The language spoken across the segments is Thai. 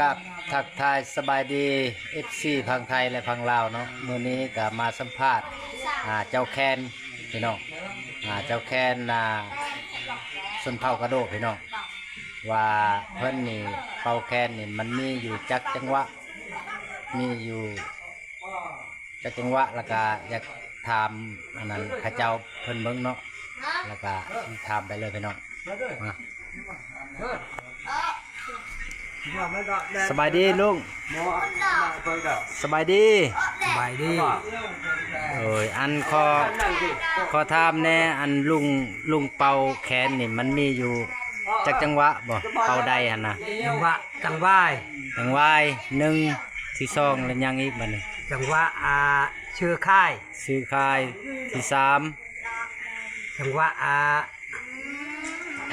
กับทักทายสบายดี FC พังไทยและพังลาวเนาะมื้อนี้ก็มาสัมภาษณ์เจ้าแคนพี่น้องเจ้าแคนชนเผ่ากระโดดพี่น้องว่าเพิ่นนี่เป่าแคนนี่มันมีอยู่จักจังหวะมีอยู่จักจังหวะแล้วก็อยากถามอันนั้นข้าเจ้าเพิ่นเบิ่งเนาะแล้วก็ถามไปเลยพี่น้องสบายดีลุงสบายดีอันขอถามแน่อันลุงเป่าแขนนี่มันมีอยู่จักจังหวะบ่เป่าได้หั่นน่ะจังหวะ1ที่2แล้วยังอีกบัดนี้จังหวะชื่อค่ายที่3จังหวะ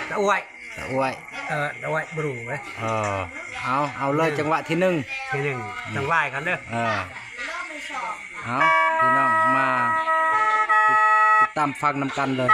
ตะอวยตะอวยบรูเว้ยเอาเลยจังหวะที่1จังหวะกันเด้อเอาพี่น้องมาติดตามฟังนำกันเลย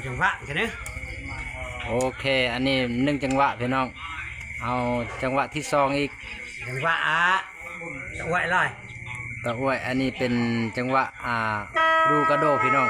จังหวะแค่นี้โอเคอันนี้1จังหวะพี่น้องเอาจังหวะที่2อีกจังหวะตะอวยเลยตะอวยอันนี้เป็นจังหวะรูกระโดพี่น้อง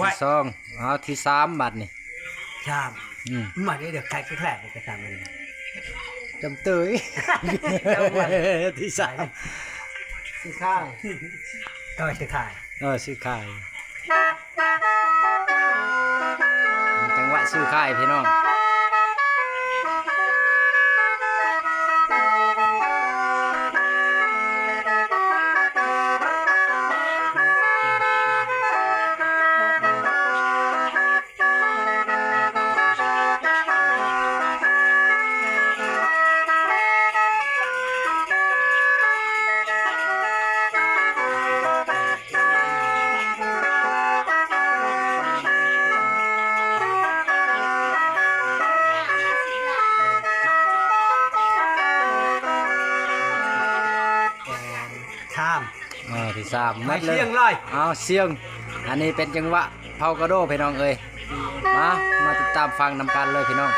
ที่2เอาที่3บัดนี่ชามมาได้เดี๋ยวใครก็แผลไปกระทำมันจำเตยที่3ซื้อค่ายซื้อค่ายซื้อค่ายจังหวะซื้อค่ายพี่น้องที่3มัดเลยเสียงอันนี้เป็นจังหวะเผากระโดพี่น้องเอ้ยมาติดตามฟังนำกันเลยพี่น้อง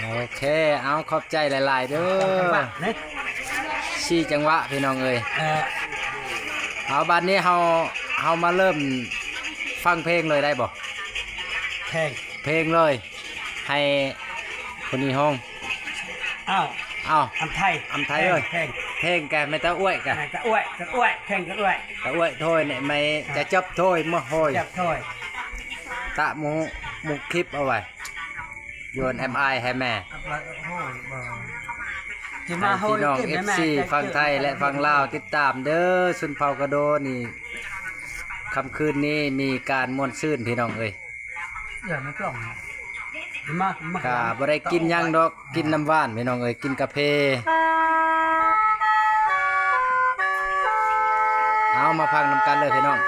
โอเคเอาขอบใจหลายๆเด้อชี้จังหวะพี่น้องเอ้ยเอาบัดนี้เฮามาเริ่มฟังเพลงเลยได้บ่เพลงเลยให้คนนี้ห้องอำไทยเลย เพลงแกไม่ตะอ้วยกัน จะอ้วยแข่งกันอ้วย ตะอ้วยโทยเนี่ยไม่จะจับโทยเมื่อโหย จับถ้วย ตะมุคลิปเอาไว้โยน MI ให้แม่ ที่ ให้ มาโห พี่ ย น้อง กิน FC ฟังไทยและฟังลาวติดตามเด้อสุนเผากระโดนี่ค่ำคืนนี้มีการม่วนซื่นพี่น้องเอ้ย เดี๋ยวมันกล่องมาก ะบ่ได้กินหยังดอกกินน้ำหวานพี่น้องเอ้ยกินกาแฟเอามาพังนำกันเลยพี่น้อง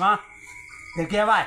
มาเดี๋ยวเกียร์ไว้